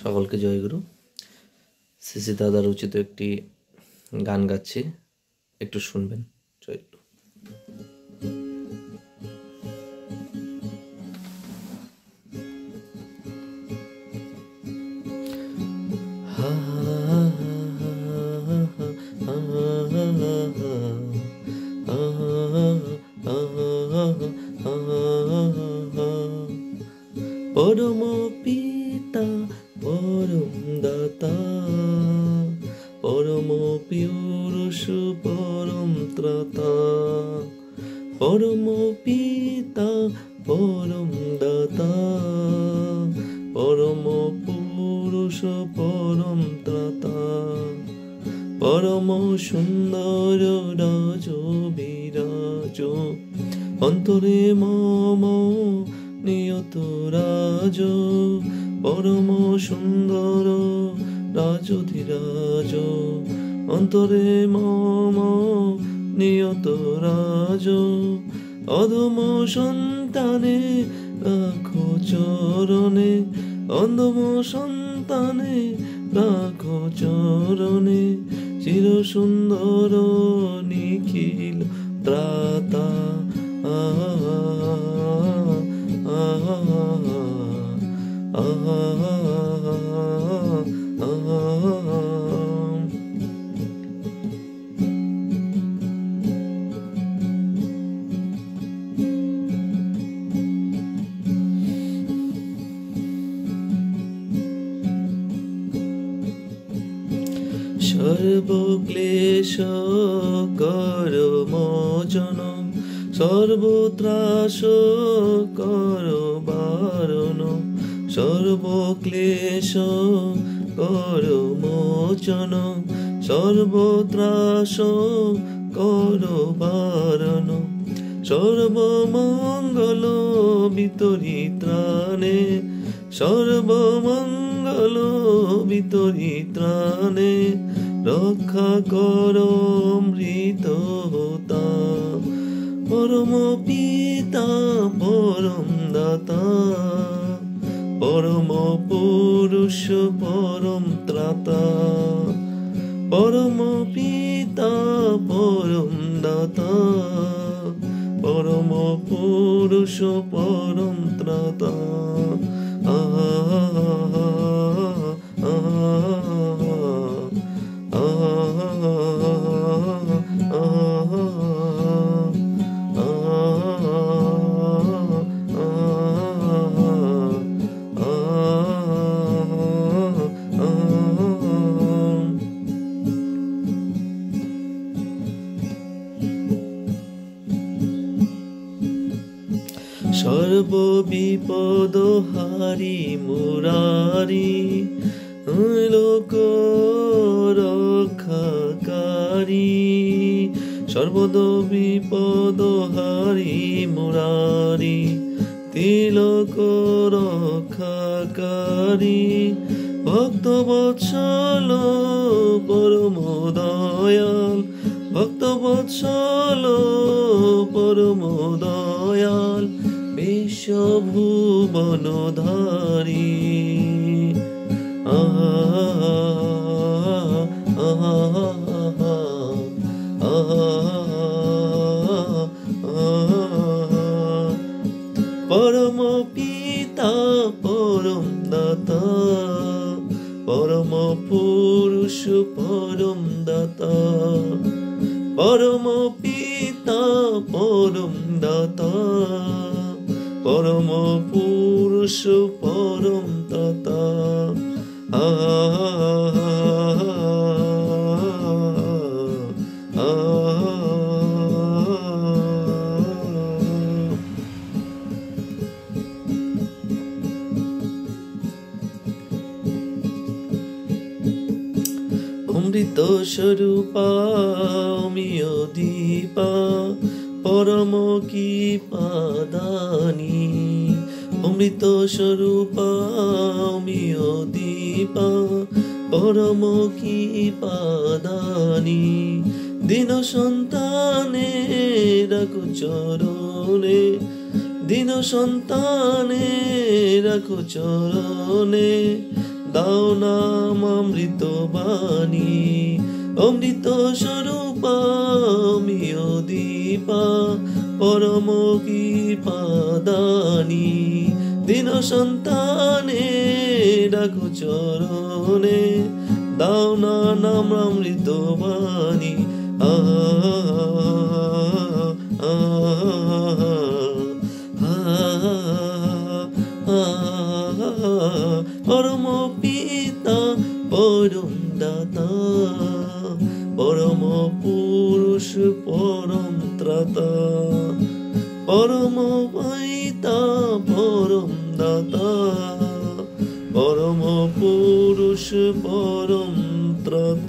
সকলকে জয়গুরু। সিসি দাদার উচিত একটি গান গাচ্ছি, একটু শুনবেন। জয়গুরু। পরম পিতা পরম দাতা পরম পুরুষ পরম ত্রাতা, পরম পিতা পরম দাতা পরম পুরুষ পরম ত্রাতা, পরম সুন্দর রাজ বিরাজ অন্তরে মম নিয়ত রাজ, পরম সুন্দর রাজধিরাজ অন্তরে মম নিয়ত রাজ, অধম সন্তানে রাখো চরণে, অধম সন্তানে রাখো চরণে, চির সুন্দর নিখিল ত্রাতা। সর্বক্লেশ কর মোচন, সর্বত্রাস কর বারণ, সর্বক্লেশ কর মোচন, সর্বত্রাস কর বারণ, সর্বমঙ্গল বিতরিত্রাণে, সর্বমঙ্গল বিতরিত্রাণে, রক্ষা কর মৃত হোতা, পরম পিতা পরম দাতা পরম পুরুষ পরম ত্রাতা, পরম পিতা পরম দাতা পরম পুরুষ পরম ত্রাতা। সর্ব বিপদ হারি মুরারি, লোক রক্ষাকারী, সর্বদ বিপদ হারি মুরারি, তিলক রক্ষাকারী, ভক্ত বৎসল পরম দয়াল, ভক্ত বৎসল পরম দয়াল, বিশ্বভুবনধারী। পরম পিতা পরম দাতা পরম পুরুষ পরম দাতা, পরম পিতা পরম দাতা পরম পুরুষ পরম দাতা। অমৃত স্বরূপা অমিয় দীপা পরম কৃপা দানি, অমৃত স্বরূপা অমিয় দীপা পরম কৃপা দানি, দীন সন্তানে রাখো চরণে, দীন সন্তানে রাখো চরণে, দাও নাম অমৃত বাণী, অমৃত স্বরূপা অমিয় দীপা পরম কৃপাদানী। দীন সন্তানে ডাকো চরণে, দাও না নাম অমৃত বাণী। পরম পিতা পরম দাতা, পরম পুরুষ পরম ত্রাতা, পরম পিতা পরম দাতা, পরম পুরুষ পরম ত্রাতা।